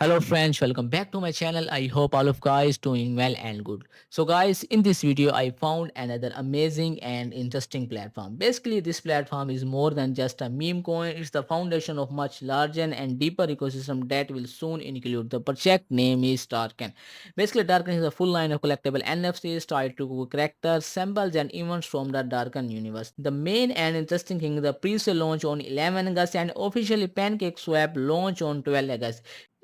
Hello friends, welcome back to my channel. I hope all of guys doing well and good. So guys, in this video I found another amazing and interesting platform. Basically this platform is more than just a meme coin. It's the foundation of much larger and deeper ecosystem that will soon include. The project name is Darken. Basically Darken is a full line of collectible NFTs tied to characters, symbols and events from the Darken universe. The main and interesting thing, the pre-sale launch on 11 August and officially PancakeSwap launch on 12 August.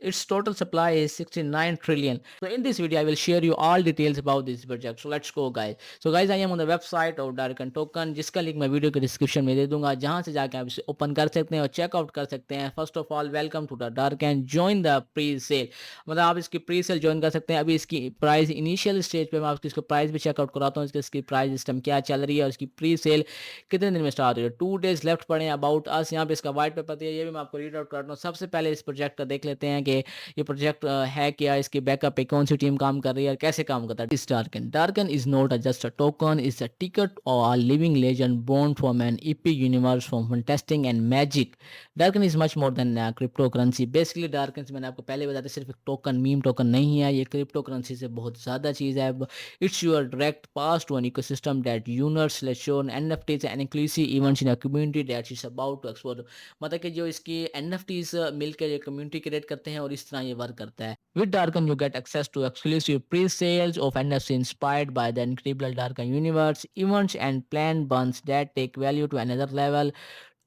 Its total supply is 69 trillion. So in this video I will share you all details about this project. So let's go guys. So guys, I am on the website of Darken Token, जिसका link मैं video के description में दे दूंगा, जहां से जाके आप इसे ओपन कर सकते हैं और चेकआउट कर सकते हैं. First of all welcome to the Darken, join the pre sale. मतलब आप इसकी प्री सेल ज्वाइन कर सकते हैं. अभी इसकी प्राइस इनिशियल स्टेज पे, मैं आपको इसको प्राइस भी चेकआउट कराता हूँ. इसकी प्राइस सिस्टम क्या चल रही है और इसकी प्री सेल कितने दिन में स्टार्ट हो रही है. 2 days लेफ्ट पड़े हैं. अबाउट अस यहाँ पे इसका व्हाइट पेपर दिया, ये भी मैं आपको रीड आउट करता हूँ. सबसे पहले इस प्रोजेक्ट का देख लेते हैं कि ये प्रोजेक्ट है क्या, इसके बैकअप पे कौन सी टीम काम कर रही है और कैसे काम करता है. इस Darkan is not just a token, is a ticket और living legend born from an epic universe from fantastic and magic. Darkan is much more than cryptocurrency. Basically Darkan मैंने आपको पहले बताया था, सिर्फ एक टोकन, मीम टोकन नहीं है. ये क्रिप्टो करेंसी से बहुत ज़्यादा चीज़ है. It's your direct pass to an ecosystem that owners let's show NFTs and inclusive events in a community that is about to explore. मतलब कि जो इसकी NFTs मिलकर ये कम्युनिटी क्रिएट करते हैं और इस तरह ये वर्क करता है. With Darken, you get access to exclusive pre-sales of NFC inspired by the incredible Darken universe, events and planned buns that take value to another level.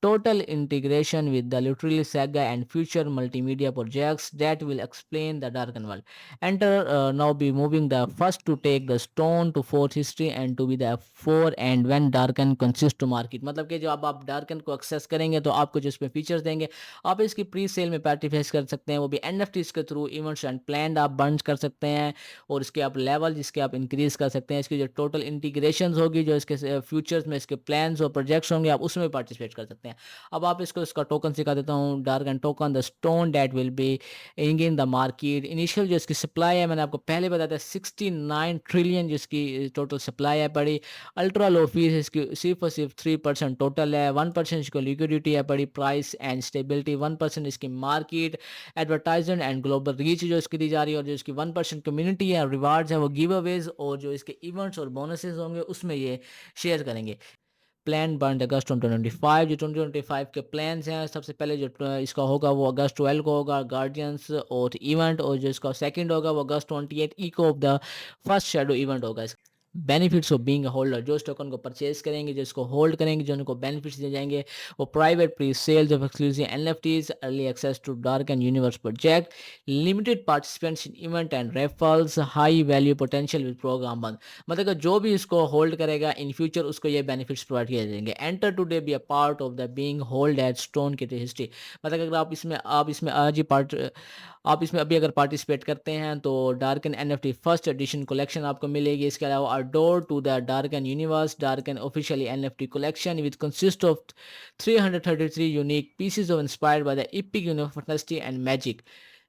Total integration with the literally saga and future multimedia projects that will explain the Darken world. Enter now be moving the first to take the stone to fourth history and to be the four and when Darken consist to market. मतलब कि जो अब आप Darken को access करेंगे तो आपको जो इसमें फीचर्स देंगे, आप इसकी प्री सेल में पार्टिसिपेट कर सकते हैं, वो भी NFTs के थ्रू. इवेंट्स एंड प्लान आप बर्न कर सकते हैं और इसके आप लेवल जिसके आप इंक्रीज कर सकते हैं. इसकी जो टोटल इंटीग्रेशन होगी, जो इसके फ्यूचर्स में इसके प्लान्स और प्रोजेक्ट्स होंगे, आप उसमें पार्टिसिपेट कर सकते हैं. अब आप इसको इसका टोकन सिखा देता हूँ. Darken token, the stone that will be in the market. Initial जो इसकी सप्लाई है, मैंने आपको पहले बताया था 69 ट्रिलियन जिसकी टोटल सप्लाई है पड़ी. अल्ट्रा लो फीस इसकी सिर्फ और सिर्फ 3% टोटल है. 1% इसको लिक्विडिटी है पड़ी. प्राइस एंड स्टेबिलिटी 1% इसकी market advertisement and global reach जो इसकी दी जा रही है. और जो इसकी 1% कम्युनिटी है, रिवार्ड्स है, वो गिव अवेज और जो इसके इवेंट्स और बोनसेस होंगे उसमें ये शेयर करेंगे. प्लान बर्न अगस्त 2025. जो 2025 के प्लान्स हैं, सबसे पहले जो इसका होगा वो अगस्त 12 को होगा गार्डियंस और इवेंट, और जो इसका सेकंड होगा वो अगस्त 28 echo of the first shadow event होगा. Benefits of being a holder, जो इस टोकन को परचेज करेंगे, जो इसको होल्ड करेंगे, जो उनको बेनिफिट्स दिए जाएंगे, वो private pre sales of exclusive NFTs, early access to dark end universe project, limited participants in event and referrals, high value potential with program बंद. मतलब कि जो भी इसको होल्ड करेगा इन फ्यूचर उसको ये बेनिफिट्स प्रोवाइड किए जाएंगे. Enter today be a part of the being hold at stone की हिस्ट्री. मतलब अगर आप इसमें आज ही पार्ट आप इसमें अभी अगर पार्टिसिपेट करते हैं तो Darkan NFT first edition collection आपको मिलेगी. इसके अलावा adore to the Darkan universe Darkan officially NFT collection with consist of 333 unique pieces of inspired by the epic universe fantasy and magic.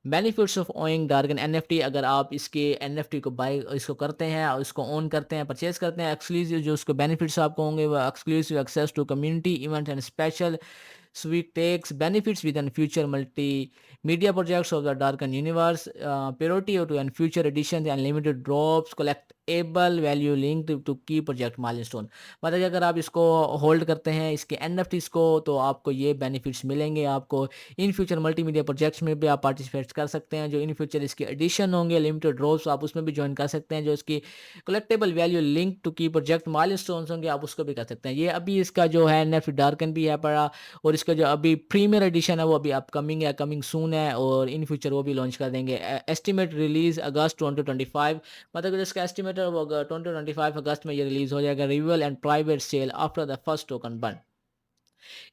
Benefits of owing Darkan NFT, अगर आप इसके NFT को bye इसको करते हैं और इसको ओन करते हैं, परचेज करते हैं, एक्सक्लूसिव जो उसके बेनिफिट्स आपको होंगे वो exclusive access to community event and special sweet takes benefits within future multimedia projects of the Darken universe, priority to and future editions and limited drops, collectible value linked to key project milestone. मतलब कि अगर आप इसको hold करते हैं इसके NFTs को तो आपको ये बेनिफिट्स मिलेंगे. आपको इन फ्यूचर मल्टीमीडिया प्रोजेक्ट्स में भी आप पार्टिसिपेट कर सकते हैं. जो इन फ्यूचर इसके एडिशन होंगे, लिमिटेड ड्रॉप्स, आप उसमें भी ज्वाइन कर सकते हैं. जो इसकी कलेक्टेबल वैल्यू लिंक टू की प्रोजेक्ट माइलस्टोन्स होंगे, आप उसको भी कर सकते हैं. ये अभी इसका जो है NFT डार्कन भी है पड़ा, और इसका जो अभी प्रीमियर एडिशन है वो अभी अपकमिंग है, कमिंग सून है, और इन फ्यूचर वो भी लॉन्च कर देंगे. एस्टिमेट रिलीज अगस्त 2025. मतलब कि जिसका एस्टिमेट है वो 2025 अगस्त में ये रिलीज हो जाएगा. Reveal and private sale after the first token burn.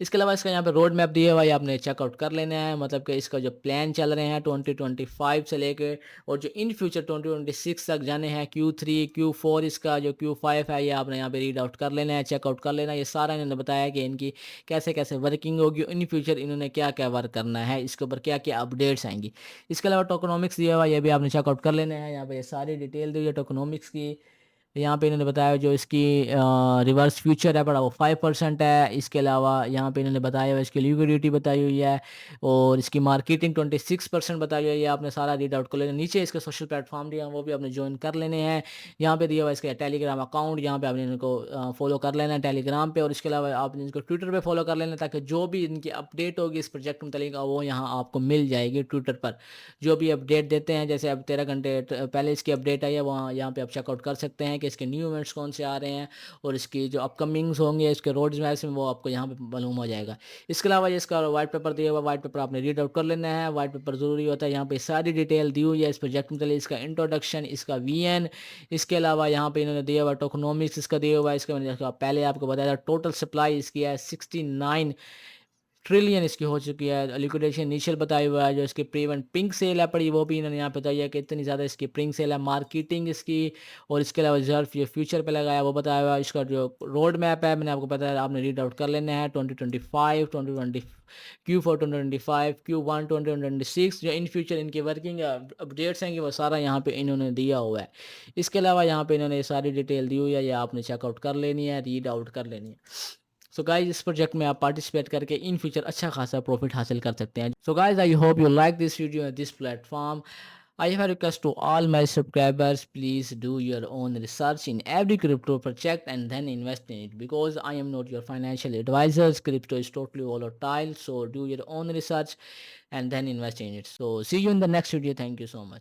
इसके अलावा इसका यहाँ पे रोड मैप दिया हुआ है, आपने चेकआउट कर लेना है. मतलब कि इसका जो प्लान चल रहे हैं 2025 से लेके और जो इन फ्यूचर 2026 तक जाने हैं, Q3 Q4, इसका जो Q5 है ये आपने यहाँ पे रीड आउट कर लेना है, चेकआउट कर लेना है. ये सारा इन्होंने बताया कि इनकी कैसे कैसे वर्किंग होगी, इन फ्यूचर इन्होंने क्या क्या वर्क करना है, इसके ऊपर क्या क्या अपडेट्स आएंगी. इसके अलावा टोकनोमिक्स दिया हुआ ये भी आपने चेकआउट कर लेना है. यहाँ पे ये सारी डिटेल दी हुई है टोकनोमिक्स की. यहाँ पे इन्होंने बताया जो इसकी रिवर्स फ्यूचर है बड़ा वो 5% है। इसके अलावा यहाँ पे इन्होंने बताया हुआ इसकी लिक्विडिटी बताई हुई है और इसकी मार्केटिंग 26% बताई हुई है। आपने सारा रीड आउट कर लेना। नीचे इसके सोशल प्लेटफॉर्म दिया हैं, वो भी आपने ज्वाइन कर लेने हैं। यहाँ पे दिया हुआ इसका टेलीग्राम अकाउंट, यहाँ पे आपने इनको फॉलो कर लेना है टेलीग्राम पे, और इसके अलावा आपने इनको ट्विटर पे फॉलो कर लेना है, ताकि जो भी इनकी अपडेट होगी इस प्रोजेक्ट मुतल्लिक वो यहाँ आपको मिल जाएगी ट्विटर पर। जो भी अपडेट देते हैं, जैसे अब 13 घंटे पहले इसकी अपडेट आई है, वहाँ यहाँ पे आप चेकआउट कर सकते हैं कि इसके न्यू इवेंट्स कौन से आ रहे हैं और इसकी जो अपकमिंग्स होंगे इसके रोड मैप्स में वो आपको यहाँ पे मालूम हो जाएगा। इसके अलावा ये इसका वाइट पेपर दिया हुआ, वाइट पेपर आपने रीड आउट कर लेना है। वाइट पेपर ज़रूरी होता है, यहाँ पे सारी डिटेल दी हुई है इस प्रोजेक्ट में, इसका इंट्रोडक्शन, इसका वीएन, इसके अलावा यहाँ पे इन्होंने दिया हुआ टोकनोमिक्स इसका दिया हुआ है। इसके मैंने पहले आपको बताया था टोटल सप्लाई इसकी है 69 ट्रिलियन इसकी हो चुकी है। लिक्विडेशन इनिशियल बताया हुआ है। जो इसकी प्रीवेंट पिंक सेल है पड़ी वो भी इन्होंने यहाँ पे बताई है कि इतनी ज़्यादा इसकी पिंक सेल है। मार्केटिंग इसकी और इसके अलावा रिजर्व ये फ्यूचर पे लगाया वो बताया हुआ है। इसका जो रोड मैप है मैंने आपको बताया, आपने रीड आउट कर लेना है। 2025 2020 Q4 2025 Q1 2026 जो इन फ्यूचर इनकी वर्किंग अपडेट्स हैं कि वो सारा यहाँ पे इन्होंने दिया हुआ है। इसके अलावा यहाँ पे इन्होंने सारी डिटेल दी हुई है, या आपने चेकआउट कर लेनी है, रीड आउट कर लेनी है। सो गाइज इस प्रोजेक्ट में आप पार्टिसिपेट करके इन फ्यूचर अच्छा खासा प्रॉफिट हासिल कर सकते हैं। So guys I hope you like this video and this platform. I have a request to all my subscribers, please do your own research in every crypto project and then invest in it, because I am not your financial advisors. Crypto is totally volatile, so do your own research and then invest in it. So see you in the next video. Thank you so much.